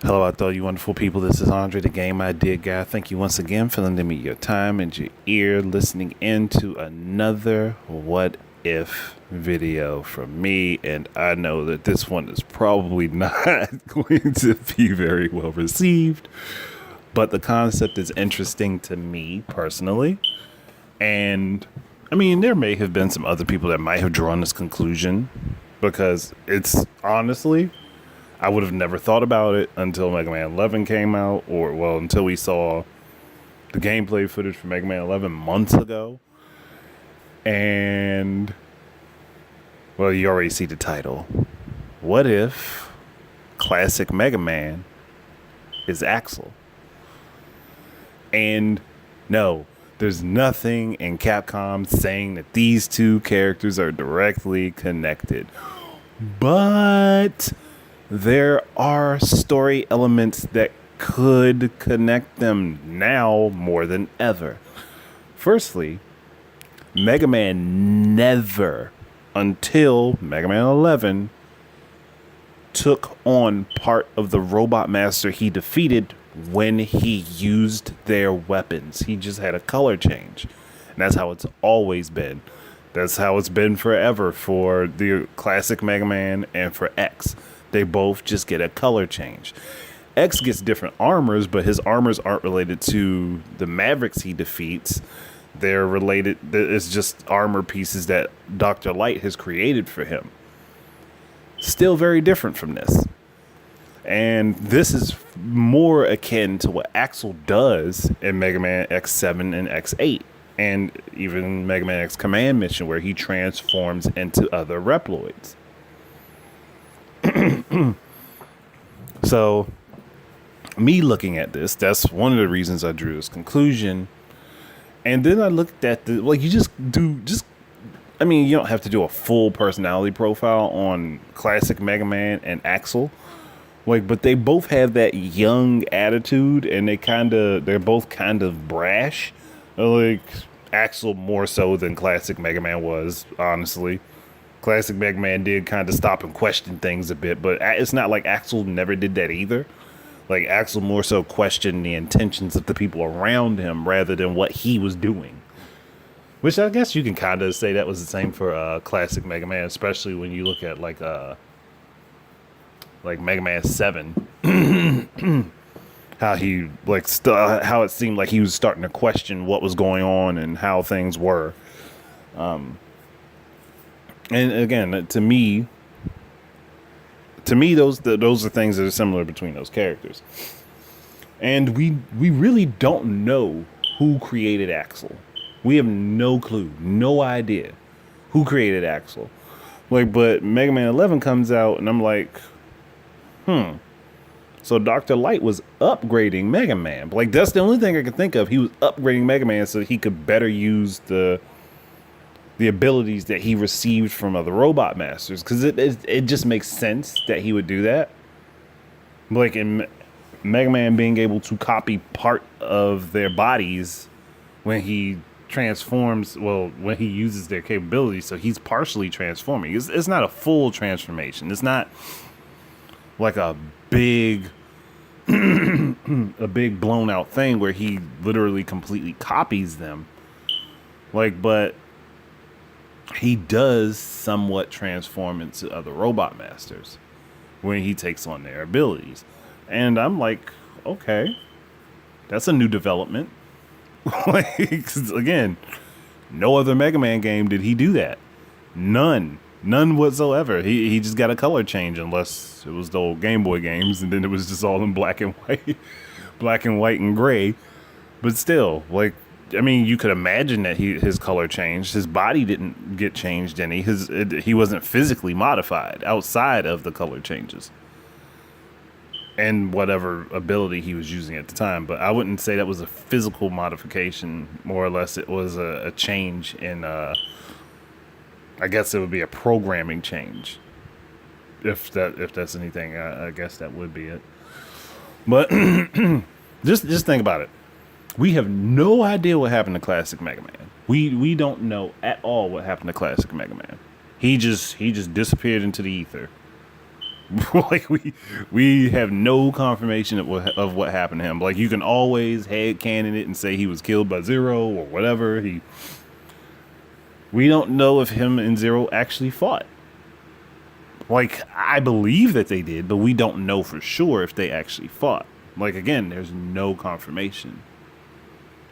Hello out there, you wonderful people. This is Andre, the Game Idea Guy. Thank you once again for lending me your time and your ear, listening into another What If video from me. And I know that this one is probably not going to be very well received, but the concept is interesting to me personally. And I mean, there may have been some other people that might have drawn this conclusion because it's honestly I would have never thought about it until Mega Man 11 came out, or, well, until we saw the gameplay footage for Mega Man 11 months ago. And, well, you already see the title. What if classic Mega Man is Axel? And no, there's nothing in Capcom saying that these two characters are directly connected. But there are story elements that could connect them now more than ever. Firstly, Mega Man never, until Mega Man 11, took on part of the Robot Master he defeated when he used their weapons. He just had a color change. And that's how it's always been. That's how it's been forever for the classic Mega Man and for X. They both just get a color change. X gets different armors, but his armors aren't related to the Mavericks he defeats. They're related. It's just armor pieces that Dr. Light has created for him. Still very different from this. And this is more akin to what Axel does in Mega Man X7 and X8. And even Mega Man X Command Mission, where he transforms into other Reploids. So, me looking at this, that's one of the reasons I drew this conclusion. And then I looked at the, like, you I mean, you don't have to do a full personality profile on classic Mega Man and Axel. Like, but they both have that young attitude, and they're both kind of brash. Like, Axel more so than classic Mega Man was, honestly. Classic Mega Man did kind of stop and question things a bit, but it's not like Axel never did that either. Like, Axel more so questioned the intentions of the people around him rather than what he was doing. Which I guess you can kind of say that was the same for classic Mega Man, especially when you look at like Mega Man 7. How he how it seemed like he was starting to question what was going on and how things were. And again, to me, those are things that are similar between those characters. And we really don't know who created Axel. We have no clue, no idea who created Axel. Like, but Mega Man 11 comes out, and I'm like, So Dr. Light was upgrading Mega Man. Like, that's the only thing I can think of. He was upgrading Mega Man so that he could better use the abilities that he received from other Robot Masters, because it just makes sense that he would do that. Like in Mega Man being able to copy part of their bodies when he transforms, well, when he uses their capabilities, so he's partially transforming. It's not a full transformation. It's not like a big blown out thing where he literally completely copies them. Like, but he does somewhat transform into other Robot Masters when he takes on their abilities. And I'm like, okay, that's a new development. Like, again, no other Mega Man game did he do that. None whatsoever. He just got a color change, unless it was the old Game Boy games, and then it was just all in black and white and gray. But still, like, I mean, you could imagine that his color changed. His body didn't get changed any. He wasn't physically modified outside of the color changes and whatever ability he was using at the time. But I wouldn't say that was a physical modification. More or less, it was a change in. I guess it would be a programming change. If that's anything, I guess that would be it. But just think about it. We have no idea what happened to classic Mega Man. We don't know at all what happened to classic Mega Man. He just disappeared into the ether. Like we have no confirmation of what happened to him. Like you can always headcanon it and say he was killed by Zero or whatever. We don't know if him and Zero actually fought. Like I believe that they did, but we don't know for sure if they actually fought. Like again, there's no confirmation.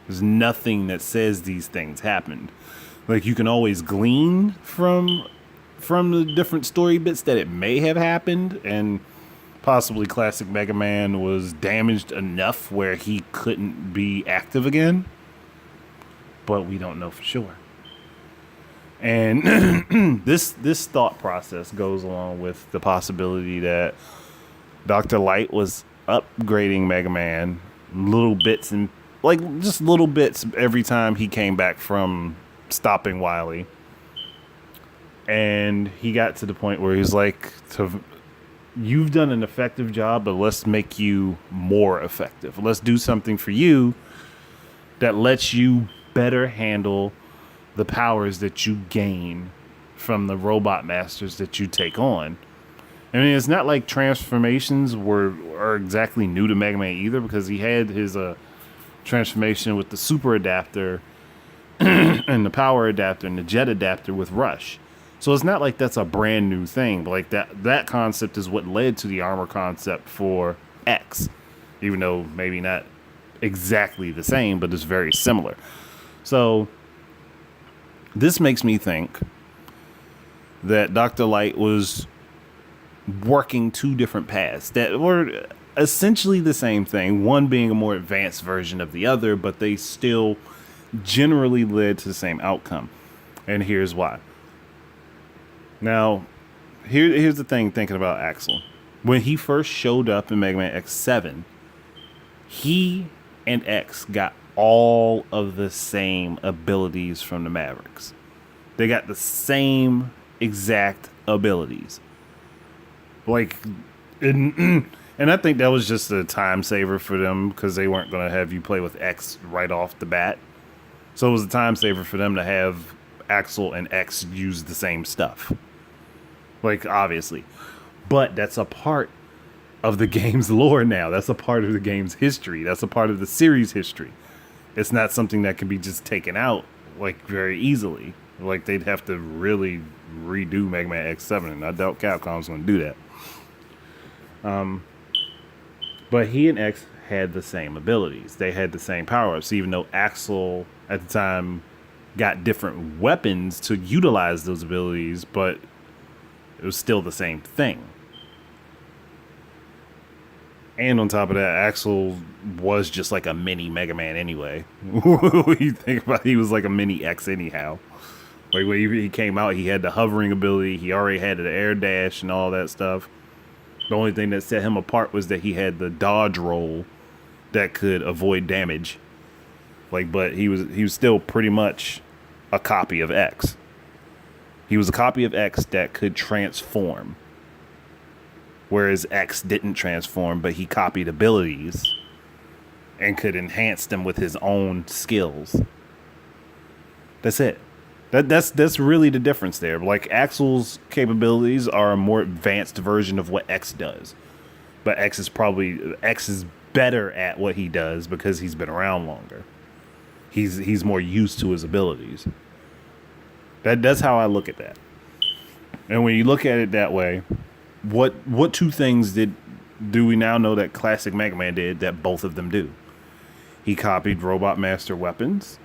There's nothing that says these things happened. Like you can always glean from the different story bits that it may have happened, and possibly classic Mega Man was damaged enough where he couldn't be active again, but we don't know for sure. And this thought process goes along with the possibility that Dr. Light was upgrading Mega Man little bits, and like just little bits every time he came back from stopping Wily. And he got to the point where he's like, you've done an effective job, but let's make you more effective. Let's do something for you that lets you better handle the powers that you gain from the robot masters that you take on. I mean, it's not like transformations are exactly new to Mega Man either, because he had his transformation with the super adapter and the power adapter and the jet adapter with Rush. So it's not like that's a brand new thing, but like that concept is what led to the armor concept for X, even though maybe not exactly the same, but it's very similar. So this makes me think that Dr. Light was working two different paths that were essentially the same thing, one being a more advanced version of the other, but they still generally led to the same outcome. And here's why. Now, here's the thing thinking about Axel. When he first showed up in Mega Man X7, he and X got all of the same abilities from the Mavericks. They got the same exact abilities. Like, and I think that was just a time saver for them, because they weren't going to have you play with X right off the bat. So it was a time saver for them to have Axel and X use the same stuff. Like, obviously. But that's a part of the game's lore now. That's a part of the game's history. That's a part of the series history. It's not something that can be just taken out, like, very easily. Like, they'd have to really redo Mega Man X7, and I doubt Capcom's going to do that. But he and X had the same abilities. They had the same power-ups, even though Axel, at the time, got different weapons to utilize those abilities, but it was still the same thing. And on top of that, Axel was just like a mini Mega Man anyway. When you think about it, he was like a mini X anyhow. Like when he came out, he had the hovering ability. He already had the air dash and all that stuff. The only thing that set him apart was that he had the dodge roll that could avoid damage. Like, but he was still pretty much a copy of X. He was a copy of X that could transform. Whereas X didn't transform, but he copied abilities and could enhance them with his own skills. That's it. That's really the difference there. Like, Axel's capabilities are a more advanced version of what X does. But X is better at what he does because he's been around longer. He's more used to his abilities. That's how I look at that. And when you look at it that way, what two things do we now know that classic Mega Man did that both of them do? He copied Robot Master weapons,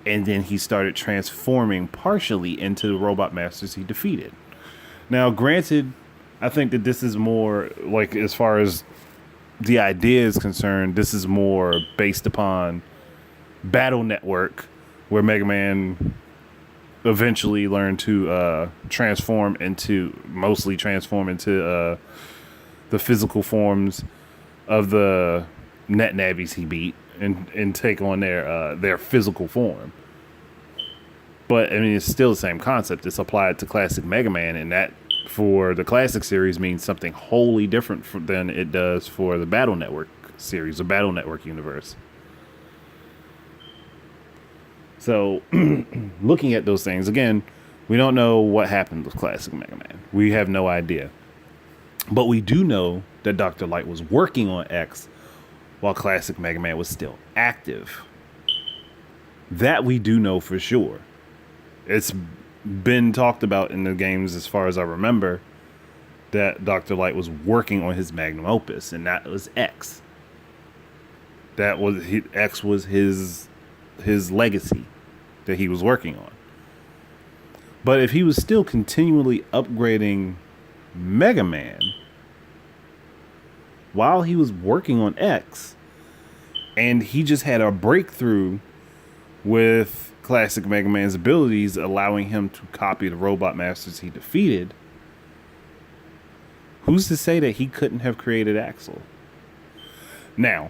and then he started transforming partially into the Robot Masters he defeated. Now, granted, I think that this is more, like, as far as the idea is concerned, this is more based upon Battle Network, where Mega Man eventually learned to mostly transform into the physical forms of the net nabbies he beat and take on their physical form. But I mean, it's still the same concept. It's applied to classic Mega Man, and that for the classic series means something wholly different than it does for the Battle Network series, the Battle Network universe. So, looking at those things, again, we don't know what happened with classic Mega Man. We have no idea. But we do know that Dr. Light was working on X while Classic Mega Man was still active. That we do know for sure. It's been talked about in the games as far as I remember that Dr. Light was working on his magnum opus, and that was X. X was his legacy that he was working on. But if he was still continually upgrading Mega Man while he was working on X, and he just had a breakthrough with Classic Mega Man's abilities, allowing him to copy the robot masters he defeated, who's to say that he couldn't have created Axel? Now,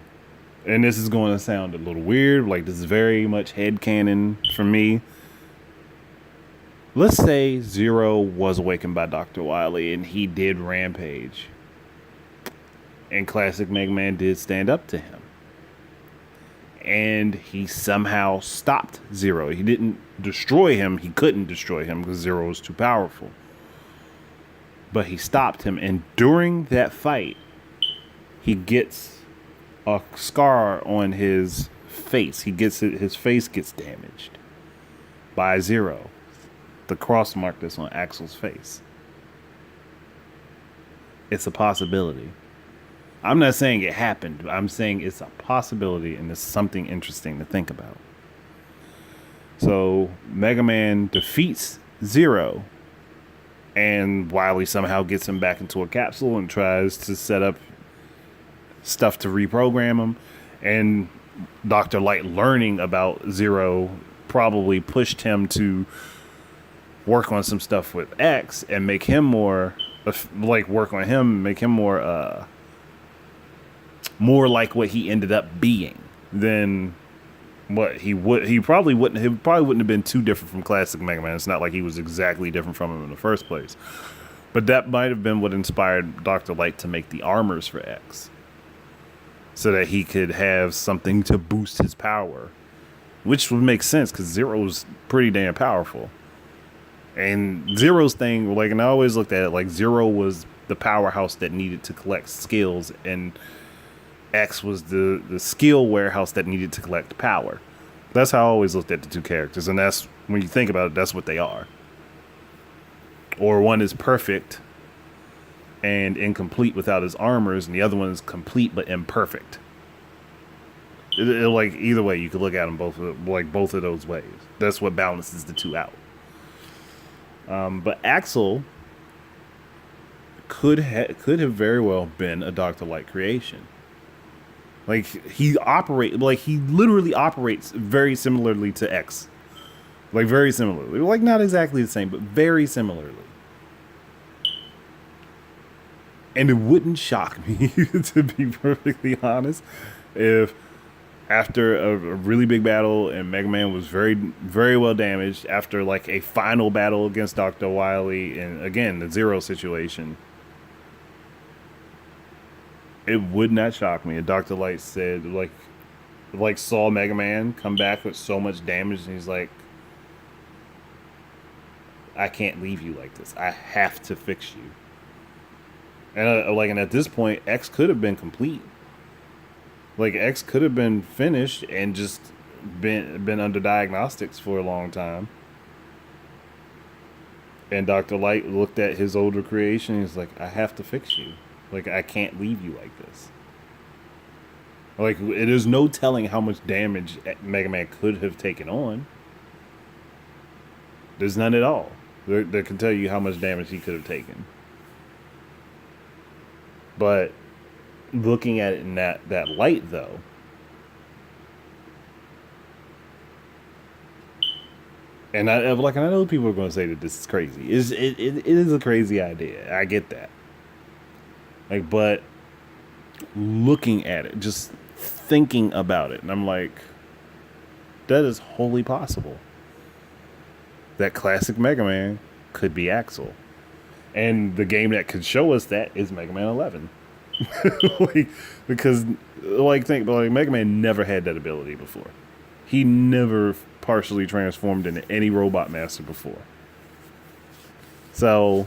and this is going to sound a little weird, like this is very much headcanon for me. Let's say Zero was awakened by Dr. Wily and he did rampage. And Classic Mega Man did stand up to him. And he somehow stopped Zero. He didn't destroy him. He couldn't destroy him because Zero was too powerful. But he stopped him. And during that fight, he gets a scar on his face. His face gets damaged by Zero. The cross mark that's on Axel's face. It's a possibility. I'm not saying it happened, but I'm saying it's a possibility, and it's something interesting to think about. So Mega Man defeats Zero, and Wily somehow gets him back into a capsule and tries to set up stuff to reprogram him. And Dr. Light, learning about Zero, probably pushed him to work on some stuff with X and make him more like more like what he ended up being than what he would. He probably wouldn't have been too different from Classic Mega Man. It's not like he was exactly different from him in the first place. But that might have been what inspired Dr. Light to make the armors for X, so that he could have something to boost his power, which would make sense because Zero's pretty damn powerful. And Zero's thing, like, and I always looked at it like Zero was the powerhouse that needed to collect skills, and X was the skill warehouse that needed to collect power. That's how I always looked at the two characters, and that's, when you think about it, that's what they are. Or one is perfect and incomplete without his armors, and the other one is complete but imperfect. Like, either way, you could look at them both of those ways. That's what balances the two out. But Axel could have very well been a Dr. Light creation. Like, he literally operates very similarly to X. Like, very similarly. Like, not exactly the same, but very similarly. And it wouldn't shock me, to be perfectly honest, if after a really big battle and Mega Man was very, very well damaged, after like a final battle against Dr. Wily and again the Zero situation, it would not shock me if Dr. Light said like saw Mega Man come back with so much damage and he's like, I can't leave you like this. I have to fix you. And at this point, X could have been complete. Like, X could have been finished and just been under diagnostics for a long time. And Dr. Light looked at his older creation and he's like, I have to fix you. Like, I can't leave you like this. Like, it is no telling how much damage Mega Man could have taken on. There's none at all that can tell you how much damage he could have taken. But looking at it in that light, though, and I know people are going to say that this is crazy. It is a crazy idea. I get that. Like, but looking at it, just thinking about it, and I'm like, that is wholly possible. That Classic Mega Man could be Axel. And the game that could show us that is Mega Man 11. Because Mega Man never had that ability before. He never partially transformed into any robot master before. So,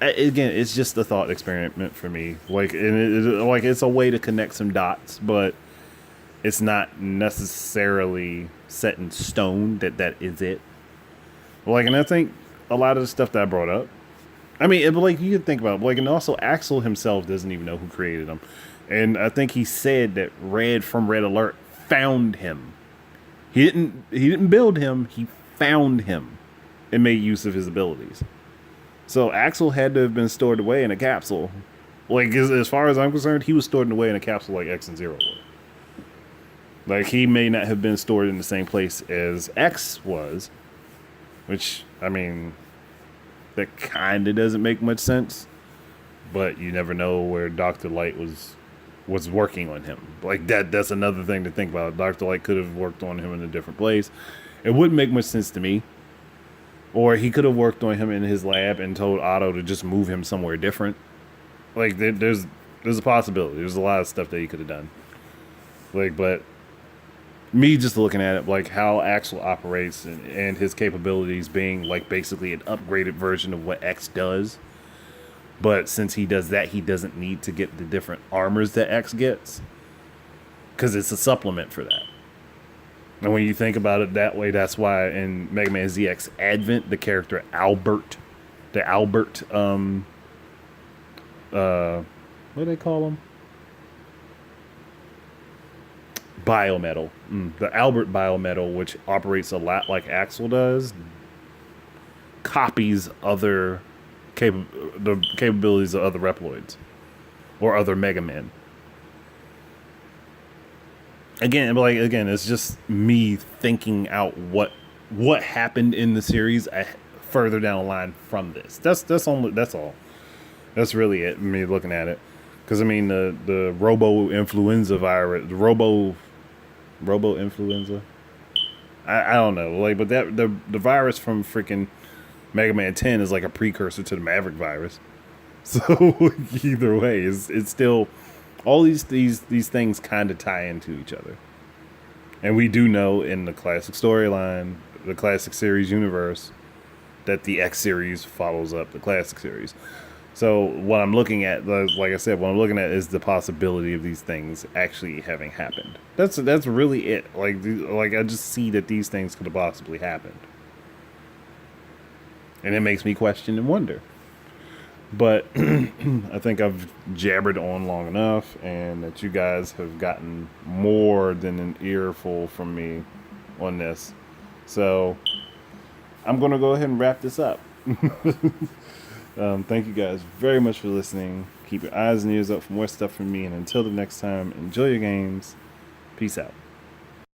again, it's just a thought experiment for me. Like, and like it's a way to connect some dots, but it's not necessarily set in stone that is it. Like, and I think a lot of the stuff that I brought up, I mean, like you can think about it, like, and also Axel himself doesn't even know who created him, and I think he said that Red from Red Alert found him. He didn't build him. He found him and made use of his abilities. So Axel had to have been stored away in a capsule. Like, as far as I'm concerned, he was stored away in a capsule like X and Zero were. Like, he may not have been stored in the same place as X was, which, I mean, that kind of doesn't make much sense. But you never know where Dr. Light was working on him. Like, that's another thing to think about. Dr. Light could have worked on him in a different place. It wouldn't make much sense to me. Or he could have worked on him in his lab and told Otto to just move him somewhere different. Like, there's a possibility. There's a lot of stuff that he could have done. Like, but me just looking at it, like how Axel operates and his capabilities being like basically an upgraded version of what X does. But since he does that, he doesn't need to get the different armors that X gets, because it's a supplement for that. And when you think about it that way, that's why in Mega Man ZX Advent, the character Albert, what do they call him? Biometal. The Albert Biometal, which operates a lot like Axel does, copies other the capabilities of other Reploids or other Mega Men. Again, it's just me thinking out what happened in the series further down the line from this. That's all. That's really it. Me looking at it, because I mean the Robo Influenza virus, the Robo Influenza. I don't know, like, but that the virus from freaking Mega Man 10 is like a precursor to the Maverick virus. So either way, it's still. All these things kind of tie into each other. And we do know in the classic storyline, the classic series universe, that the X series follows up the classic series. So what I'm looking at, like I said, what I'm looking at is the possibility of these things actually having happened. That's really it. Like I just see that these things could have possibly happened. And it makes me question and wonder. But I think I've jabbered on long enough, and that you guys have gotten more than an earful from me on this. So I'm going to go ahead and wrap this up. Thank you guys very much for listening. Keep your eyes and ears up for more stuff from me. And until the next time, enjoy your games. Peace out.